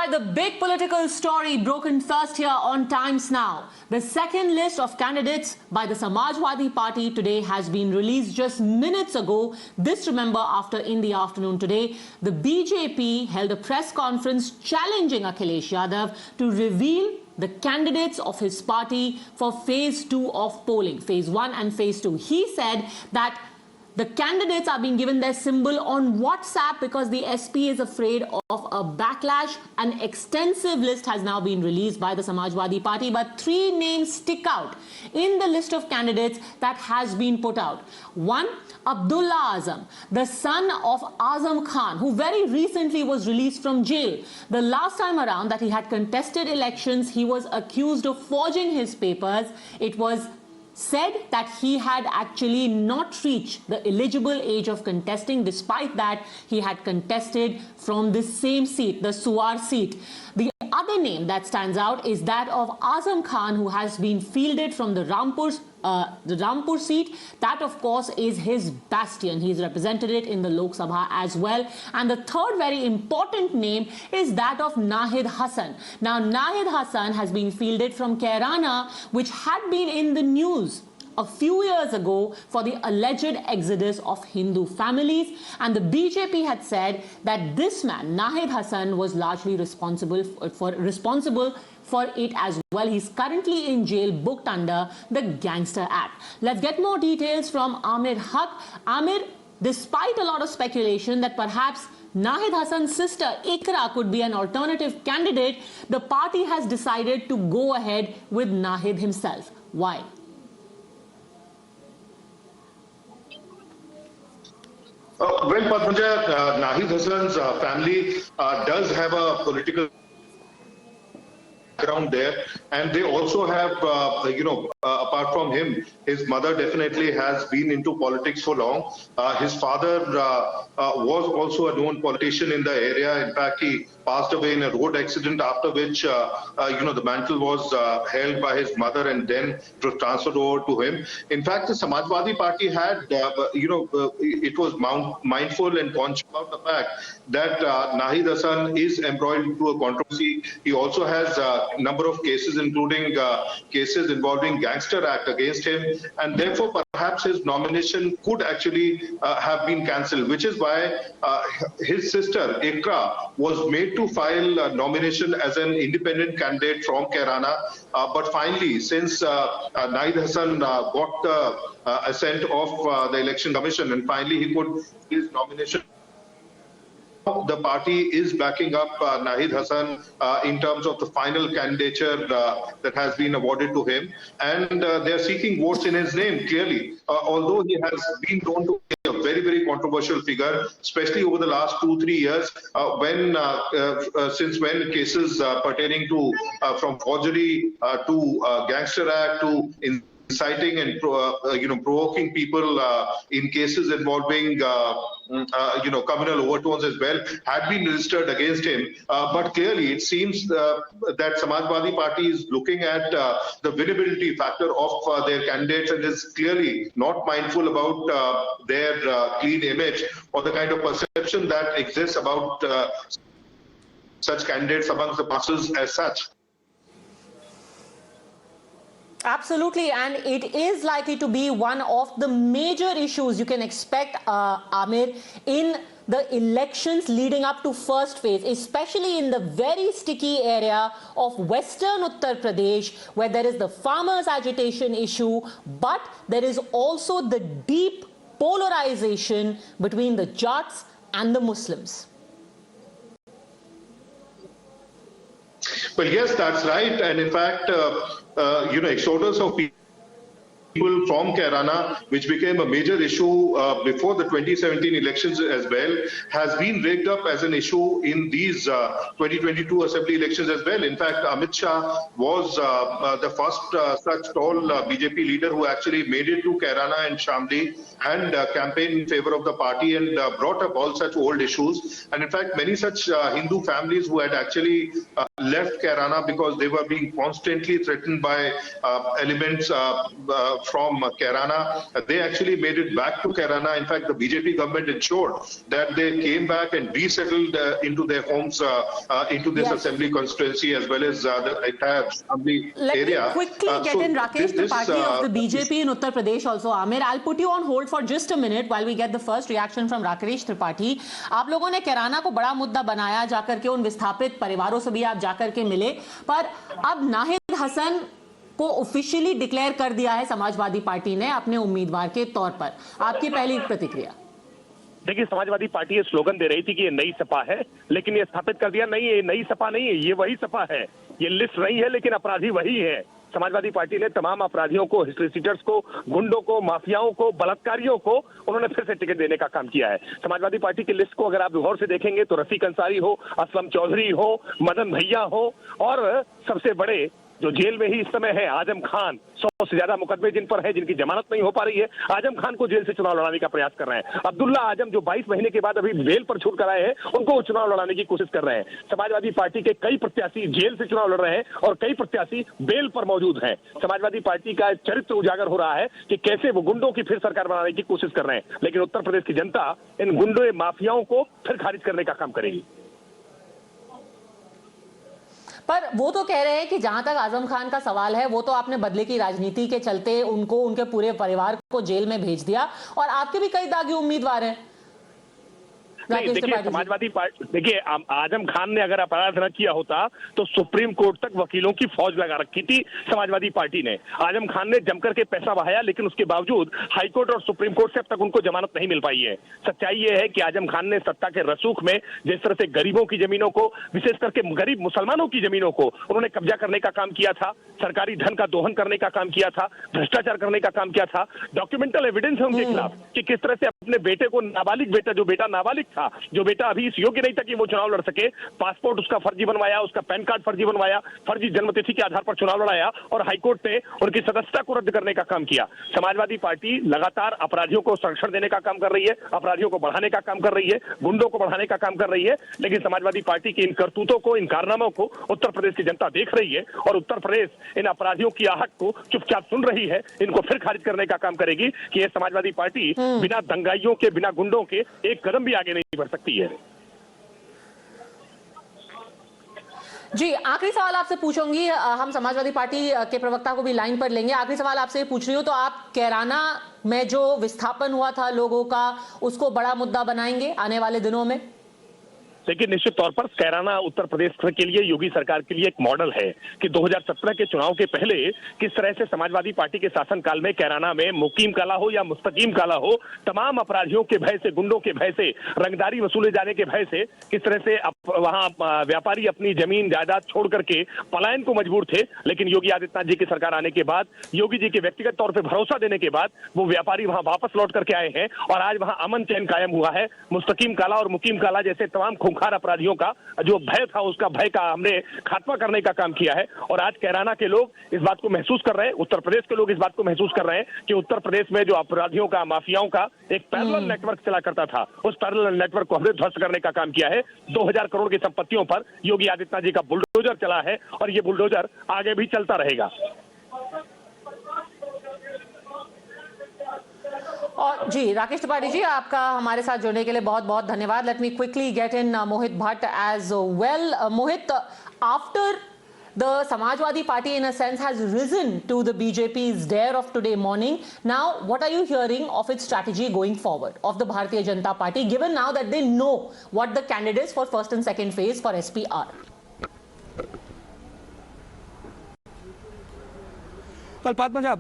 right, the big political story broken first here on Times Now. The second list of candidates by the Samajwadi Party today has been released just minutes ago. This, remember, after in the afternoon today, the BJP held a press conference challenging Akhilesh Yadav to reveal the candidates of his party for phase 2 of polling, phase 1 and phase 2. He said that the candidates are being given their symbol on WhatsApp because the SP is afraid of a backlash. An extensive list has now been released by the Samajwadi Party, but 3 names stick out in the list of candidates that has been put out. One, Abdullah Azam, the son of Azam Khan, who very recently was released from jail. The last time around that he had contested elections, he was accused of forging his papers. It was said that he had actually not reached the eligible age of contesting. Despite that, he had contested from the same seat, the Suwar seat. The other name that stands out is that of Azam Khan, who has been fielded from the Rampur seat. That, of course, is his bastion. He's represented it in the Lok Sabha as well. And the third very important name is that of Nahid Hasan. Now, Nahid Hasan has been fielded from Kairana, which had been in the news a few years ago for the alleged exodus of Hindu families, and the BJP had said that this man, Nahid Hasan, was largely responsible for it as well. He's currently in jail, booked under the Gangster Act. Let's get more details from Amir Haq. Amir, despite a lot of speculation that perhaps Nahid Hassan's sister Ikra could be an alternative candidate, the party has decided to go ahead with Nahid himself. Why? Well, Padmaja, Nahid Hassan's family does have a political background there, and they also have, apart from him, his mother definitely has been into politics for long. His father was also a known politician in the area. In fact, he passed away in a road accident, after which, the mantle was held by his mother, and then it was transferred over to him. In fact, the Samajwadi Party had, it was mindful and conscious about the fact that Nahid Hasan is embroiled into a controversy. He also has a number of cases, including cases involving Gangster Act against him, and therefore perhaps his nomination could actually have been cancelled, which is why his sister Ikra was made to file a nomination as an independent candidate from Kairana. But finally, since Nahid Hasan got the assent of the Election Commission, and finally he put his nomination, the party is backing up Nahid Hasan in terms of the final candidature that has been awarded to him, and they are seeking votes in his name, clearly. Although he has been known to be a very, very controversial figure, especially over the last 2-3 years, since when cases pertaining to from forgery to Gangster Act to inciting and provoking people in cases involving communal overtones as well had been registered against him. But clearly it seems that Samajwadi Party is looking at the winnability factor of their candidates, and is clearly not mindful about their clean image or the kind of perception that exists about such candidates amongst the masses as such. Absolutely, and it is likely to be one of the major issues you can expect, Amir, in the elections leading up to first phase, especially in the very sticky area of western Uttar Pradesh, where there is the farmers' agitation issue, but there is also the deep polarization between the Jats and the Muslims. Well, yes, that's right. And in fact, exodus of people from Kairana, which became a major issue before the 2017 elections as well, has been rigged up as an issue in these 2022 assembly elections as well. In fact, Amit Shah was the first such tall BJP leader who actually made it to Kairana and Shamli and campaigned in favor of the party and brought up all such old issues. And in fact, many such Hindu families who had actually left Kairana because they were being constantly threatened by elements from Kairana. They actually made it back to Kairana. In fact, the BJP government ensured that they came back and resettled into their homes, into this assembly constituency as well as the entire assembly area. Let me quickly get in Rakesh Tripathi of the BJP in Uttar Pradesh also. Amir, I'll put you on hold for just a minute while we get the first reaction from Rakesh Tripathi. आप लोगों ने कैराना को बड़ा मुद्दा बनाया, जाकर के उन विस्थापित परिवारों से भी आप जाकर के मिले, पर अब नाहिद हसन को ऑफिशियली डिक्लेयर कर दिया है समाजवादी पार्टी ने अपने उम्मीदवार के तौर पर। आपकी पहली प्रतिक्रिया? देखिए, समाजवादी पार्टी ये स्लोगन दे रही थी कि ये नई सपा है, लेकिन ये स्थापित कर दिया नहीं, ये नई सपा नहीं है, ये वही सपा है। ये लिस्ट नहीं है, लेकिन अपराधी वही है। समाजवादी पार्टी ने तमाम अपराधियों को, हिस्ट्री सीटर्स को, गुंडों को, माफियाओं को, बलात्कारियों को उन्होंने फिर से टिकट देने का काम किया है। समाजवादी पार्टी की लिस्ट को अगर आप गौर से देखेंगे तो रफीक अंसारी हो, असलम चौधरी हो, मदन भैया हो, और सबसे बड़े जो जेल में ही इस समय है आजम खान, 100 से ज्यादा मुकदमे जिन पर है, जिनकी जमानत नहीं हो पा रही है, आजम खान को जेल से चुनाव लड़ाने का प्रयास कर रहे हैं। अब्दुल्ला आजम जो 22 महीने के बाद अभी बेल पर छूट कर आए हैं, उनको चुनाव लड़ाने की कोशिश कर रहे हैं। समाजवादी पार्टी के कई प्रत्याशी जेल से चुनाव लड़ रहे हैं और कई प्रत्याशी बेल पर मौजूद हैं। समाजवादी पार्टी का चरित्र उजागर हो रहा है कि कैसे वो गुंडों की फिर सरकार बनाने की कोशिश कर रहे हैं, लेकिन उत्तर प्रदेश की जनता इन गुंडों माफियाओं को फिर खारिज करने का काम करेगी। पर वो तो कह रहे हैं कि जहां तक आजम खान का सवाल है, वो तो आपने बदले की राजनीति के चलते उनको, उनके पूरे परिवार को जेल में भेज दिया, और आपके भी कई दागी उम्मीदवार हैं। नहीं, देखिए, समाजवादी पार्टी, देखिए, आजम खान ने अगर अपराध न किया होता तो सुप्रीम कोर्ट तक वकीलों की फौज लगा रखी थी समाजवादी पार्टी ने। आजम खान ने जमकर के पैसा बहाया, लेकिन उसके बावजूद हाईकोर्ट और सुप्रीम कोर्ट से अब तक उनको जमानत नहीं मिल पाई है। सच्चाई ये है कि आजम खान ने सत्ता के रसूख में जिस तरह से गरीबों की जमीनों को, विशेष करके गरीब मुसलमानों की जमीनों को उन्होंने कब्जा करने का काम किया था, सरकारी धन का दोहन करने का काम किया था, भ्रष्टाचार करने का काम किया था। डॉक्यूमेंटल एविडेंस है उनके खिलाफ कि किस तरह से अपने बेटे को, नाबालिग बेटा, जो बेटा नाबालिग था, जो बेटा अभी इस योग्य नहीं था कि वो चुनाव लड़ सके, पासपोर्ट उसका फर्जी बनवाया, उसका पैन कार्ड फर्जी बनवाया, फर्जी जन्मतिथि के आधार पर चुनाव लड़ाया, और हाईकोर्ट ने उनकी सदस्यता को रद्द करने का काम किया। समाजवादी पार्टी लगातार अपराधियों को संरक्षण देने का काम कर रही है, अपराधियों को बढ़ाने का काम कर रही है, गुंडों को बढ़ाने का काम कर रही है, लेकिन समाजवादी पार्टी की इन करतूतों को, इन कारनामों को उत्तर प्रदेश की जनता देख रही है, और उत्तर प्रदेश इन अपराधियों की आहट को चुपचाप सुन रही है। इनको फिर खारिज करने का काम करेगी कि ये समाजवादी पार्टी बिना दंगाइयों के, बिना गुंडों के एक कदम भी आगे नहीं बढ़ सकती है। जी, आखिरी सवाल आपसे पूछूंगी, हम समाजवादी पार्टी के प्रवक्ता को भी लाइन पर लेंगे। आखिरी सवाल आपसे पूछ रही हूँ, तो आप कैराना में जो विस्थापन हुआ था लोगों का, उसको बड़ा मुद्दा बनाएंगे आने वाले दिनों में? देखिए, निश्चित तौर पर कैराना उत्तर प्रदेश के लिए, योगी सरकार के लिए एक मॉडल है कि 2017 के चुनाव के पहले किस तरह से समाजवादी पार्टी के शासनकाल में कैराना में मुकीम काला हो या मुस्तकीम काला हो, तमाम अपराधियों के भय से, गुंडों के भय से, रंगदारी वसूले जाने के भय से किस तरह से वहां व्यापारी अपनी जमीन जायदाद छोड़ करके पलायन को मजबूर थे। लेकिन योगी आदित्यनाथ जी की सरकार आने के बाद, योगी जी के व्यक्तिगत तौर पर भरोसा देने के बाद वो व्यापारी वहां वापस लौट करके आए हैं, और आज वहां अमन चैन कायम हुआ है। मुस्तकीम काला और मुकीम काला जैसे तमाम खूंखार अपराधियों का जो भय था, उसका भय का हमने खात्मा करने का काम किया है, और आज कैराना के लोग इस बात को महसूस कर रहे हैं, उत्तर प्रदेश के लोग इस बात को महसूस कर रहे हैं कि उत्तर प्रदेश में जो अपराधियों का, माफियाओं का एक पैरेलल नेटवर्क चला करता था, उस पैरेलल नेटवर्क को हमने ध्वस्त करने का काम किया है। 2000 करोड़ की संपत्तियों पर योगी आदित्यनाथ जी का बुलडोजर चला है, और ये बुलडोजर आगे भी चलता रहेगा। और जी, राकेश त्रिपाठी जी, आपका हमारे साथ जुड़ने के लिए बहुत बहुत धन्यवाद। Let me quickly get in Mohit Bhatt as well. Mohit, after the Samajwadi Party in a sense has risen to the BJP's dare of today morning, now what are you hearing of its strategy going forward of the Bharatiya Janata Party, given now that they know what the candidates for first and second phase for SP are? Well, Padmaja,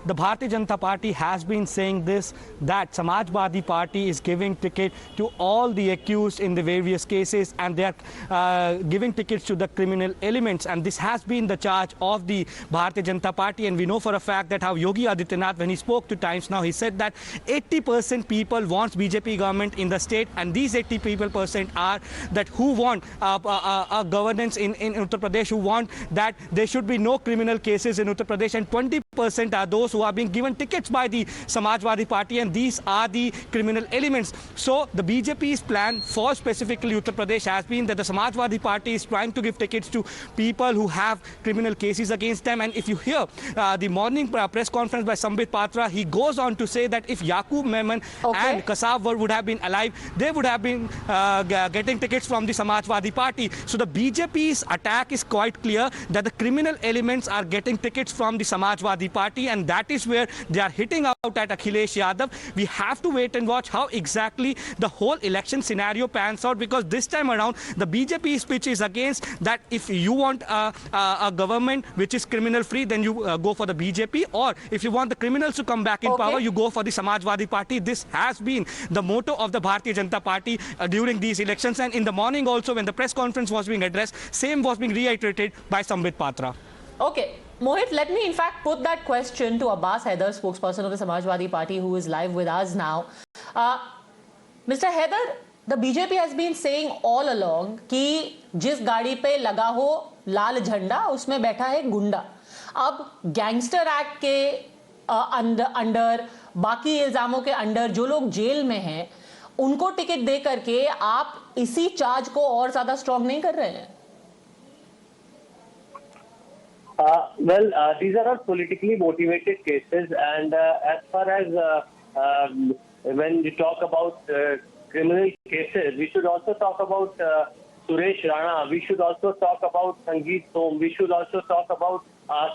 the Bharatiya Janata Party has been saying this, that Samajwadi Party is giving ticket to all the accused in the various cases, and they are giving tickets to the criminal elements, and this has been the charge of the Bharatiya Janata Party. And we know for a fact that how Yogi Adityanath, when he spoke to Times Now, he said that 80% people wants BJP government in the state, and these 80% are that who want a governance in Uttar Pradesh, who want that there should be no criminal cases in Uttar Pradesh, and 20 are those who are being given tickets by the Samajwadi Party, and these are the criminal elements. So the BJP's plan for specifically Uttar Pradesh has been that the Samajwadi Party is trying to give tickets to people who have criminal cases against them. And if you hear the morning press conference by Sambit Patra, he goes on to say that if Yaqub Memon and Kasab would have been alive, they would have been getting tickets from the Samajwadi Party. So the BJP's attack is quite clear that the criminal elements are getting tickets from the Samajwadi Party, and that is where they are hitting out at Akhilesh Yadav. We have to wait and watch how exactly the whole election scenario pans out, because this time around the BJP's pitch is against that. If you want a government which is criminal free, then you go for the BJP, or if you want the criminals to come back in power, you go for the Samajwadi Party. This has been the motto of the Bharatiya Janata Party during these elections, and in the morning also when the press conference was being addressed, same was being reiterated by Sambit Patra. Okay. Mohit, let me in fact put that question to Abbas Haider, spokesperson of the Samajwadi Party, who is live with us now. Mr. Haider, the BJP has been saying all along कि जिस गाड़ी पे लगा हो लाल झंडा उसमें बैठा है गुंडा. अब गैंगस्टर एक्ट के अंडर बाकी इल्जामों के अंडर जो लोग जेल में हैं उनको टिकट दे करके आप इसी चार्ज को और ज्यादा स्ट्रॉन्ग नहीं कर रहे हैं? These are all politically motivated cases, and as far as when we talk about criminal cases, we should also talk about Suresh Rana, we should also talk about Sangeet Som, we should also talk about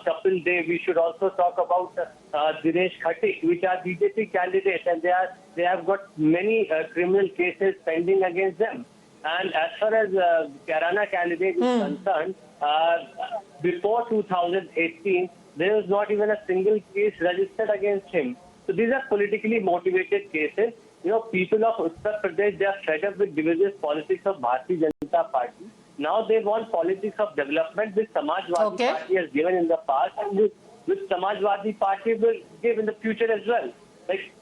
Kapil Dev, we should also talk about Dinesh Khatik, which are BJP candidates, and they have got many criminal cases pending against them. And as far as Kairana candidate is concerned, before 2018, there was not even a single case registered against him. So these are politically motivated cases. You know, people of Uttar Pradesh, they are fed up with divisive politics of Bharatiya Janata Party. Now they want politics of development, which Samajwadi Party has given in the past, and which Samajwadi Party will give in the future as well. Like,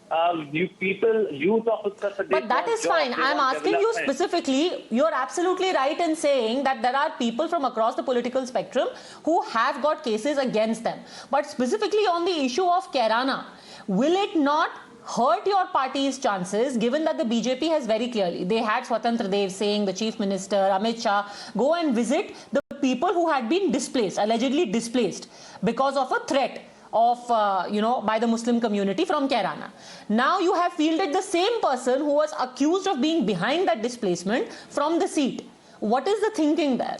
youth of Uttar Pradesh. But that is fine. I'm asking you specifically, you're absolutely right in saying that there are people from across the political spectrum who have got cases against them. But specifically on the issue of Kairana, will it not hurt your party's chances, given that the BJP has very clearly, they had Swatantra Dev saying, the Chief Minister, Amit Shah, go and visit the people who had been displaced, allegedly displaced, because of a threat of, by the Muslim community from Kairana. Now you have fielded the same person who was accused of being behind that displacement from the seat. What is the thinking there?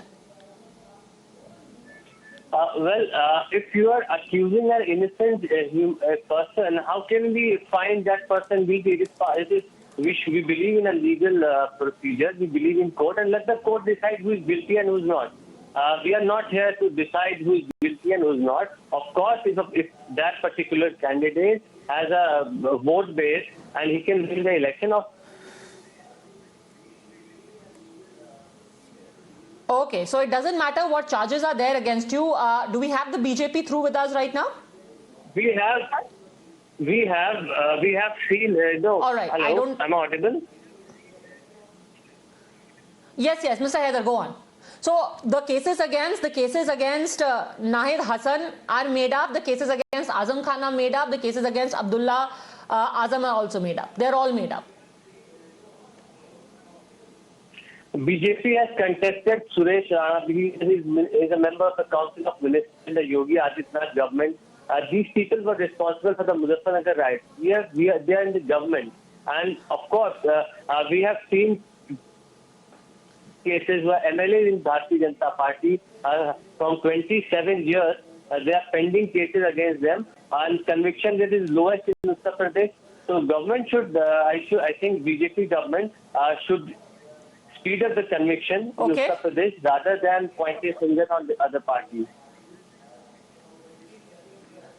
If you are accusing an innocent person, how can we find that person guilty? We believe in a legal procedure. We believe in court, and let the court decide who is guilty and who is not. We are not here to decide who is guilty and who is not. Of course, if that particular candidate has a vote base and he can win the election of. Okay, so it doesn't matter what charges are there against you. Do we have the BJP through with us right now? We have seen. No. All right. Hello, am I audible? Yes, Mr. Haider, go on. So the cases against Nahid Hasan are made up. The cases against Azam Khan are made up. The cases against Abdullah Azam are also made up. They're all made up. BJP has contested Suresh Rana. He is a member of the Council of Ministers in the Yogi Adityanath government. These people were responsible for the Muzaffarnagar riots. They are in the government. And of course, we have seen cases where MLAs in Bharatiya Janata Party from 27 years, they are pending cases against them, and conviction rate is lowest in Uttar Pradesh. So government should, I think BJP government should speed up the conviction in Uttar Pradesh rather than pointing fingers on the other parties.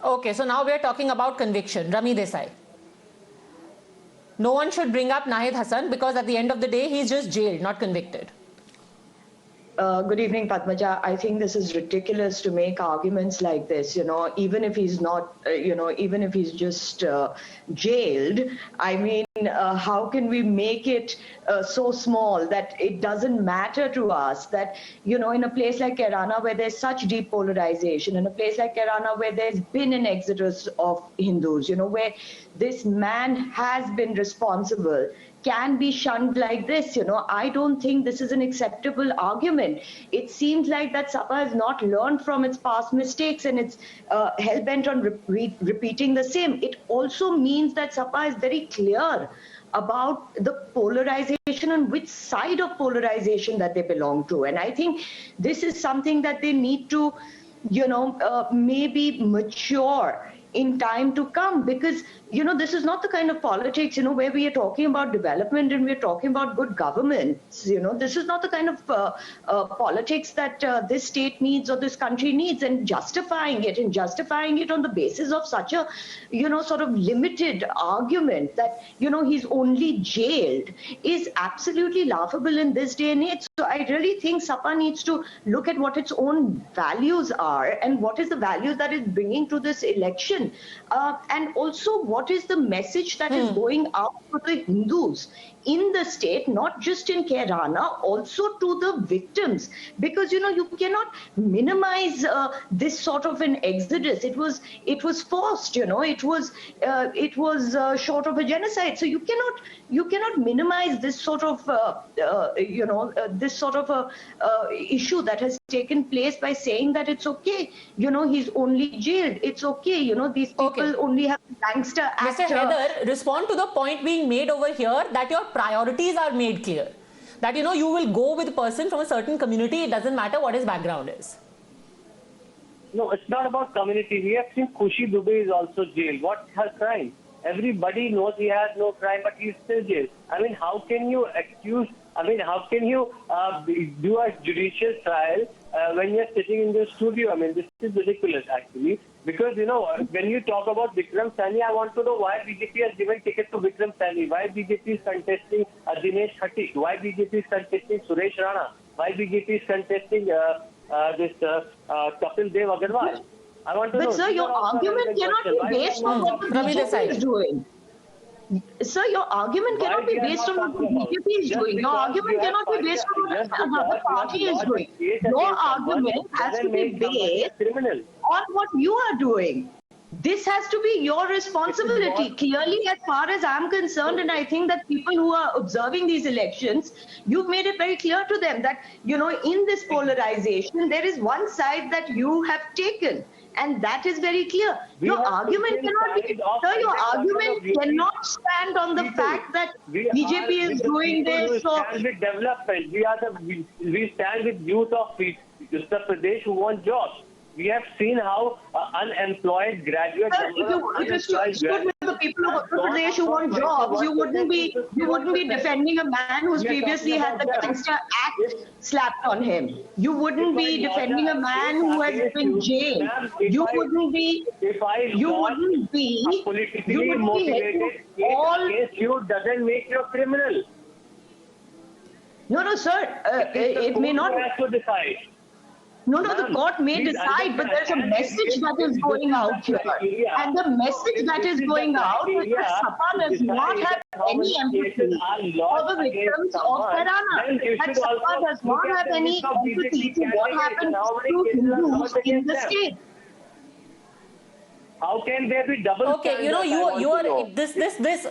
Okay, so now we are talking about conviction. Rami Desai. No one should bring up Nahid Hasan because at the end of the day, he's just jailed, not convicted. Good evening, Padmaja. I think this is ridiculous to make arguments like this, even if he's not, even if he's just jailed. I mean, how can we make it so small that it doesn't matter to us that, in a place like Kairana where there's such deep polarization, in a place like Kairana where there's been an exodus of Hindus, where this man has been responsible, can be shunned like this. I don't think this is an acceptable argument. It seems like that Sapa has not learned from its past mistakes and it's hell-bent on repeating the same. It also means that Sapa is very clear about the polarization and which side of polarization that they belong to. And I think this is something that they need to, maybe mature in time to come, because this is not the kind of politics where we are talking about development and we're talking about good governance. This is not the kind of politics that this state needs or this country needs, and justifying it on the basis of such a sort of limited argument that he's only jailed is absolutely laughable in this day and age. So I really think Sapa needs to look at what its own values are and what is the values that is bringing to this election, and also what is the message that is going out to the Hindus in the state, not just in Kairana, also to the victims, because you cannot minimize this sort of an exodus. It was forced, it was short of a genocide. So you cannot minimize this sort of this sort of a issue that has taken place by saying that it's okay, he's only jailed, it's okay, these people only have gangster actor. Mr. Haider, respond to the point being made over here that your priorities are made clear. That you will go with a person from a certain community, it doesn't matter what his background is. No, it's not about community. We have seen Khushi Dubey is also jailed. What her crime? Everybody knows he has no crime, but he's still jailed. I mean, how can you accuse? I mean, how can you do a judicial trial when you're sitting in the studio? I mean, this is ridiculous, actually. Because, when you talk about Vikram Saini, I want to know why BJP has given ticket to Vikram Saini, why BJP is contesting Dinesh Khattik, why BJP is contesting Suresh Rana, why BJP is contesting this Kapil Dev Agarwal. I want to know. But sir, your argument cannot be based on what the BJP is doing. Sir, your argument cannot be based on what the BJP is doing. Your argument cannot be based on what another party is doing. Your argument has to be based on what you are doing. This has to be your responsibility. Clearly, as far as I'm concerned, and I think that people who are observing these elections, you've made it very clear to them that, in this polarization, there is one side that you have taken. And that is very clear. Your argument cannot be, sir, your argument cannot stand on the fact that BJP is doing this. We stand with development. We stand with youth of Uttar Pradesh who want jobs. We have seen how unemployed graduates. Sir, if you stood with the people of Uttar Pradesh who want jobs, you wouldn't be defending a man who's previously had the Gangster Act slapped on him. You wouldn't be defending a man who has been jailed. You wouldn't be politically motivated all case you doesn't make you a criminal. No, sir. It may not. Has to decide. No, the court may decide, but there's a message that is going out here. And the message that is going out is that Sapa does not have any empathy for the victims of Kairana. That Sapa does not have any empathy to what happened to Hindus in the state. How can there be double standards? you are this.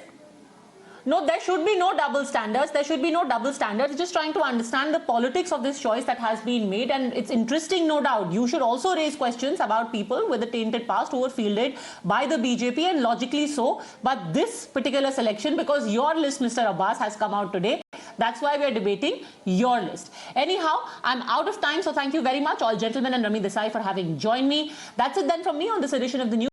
No, there should be no double standards. There should be no double standards. Just trying to understand the politics of this choice that has been made. And it's interesting, no doubt. You should also raise questions about people with a tainted past who were fielded by the BJP, and logically so. But this particular selection, because your list, Mr. Abbas, has come out today, that's why we're debating your list. Anyhow, I'm out of time. So thank you very much, all gentlemen and Rami Desai, for having joined me. That's it then from me on this edition of the news.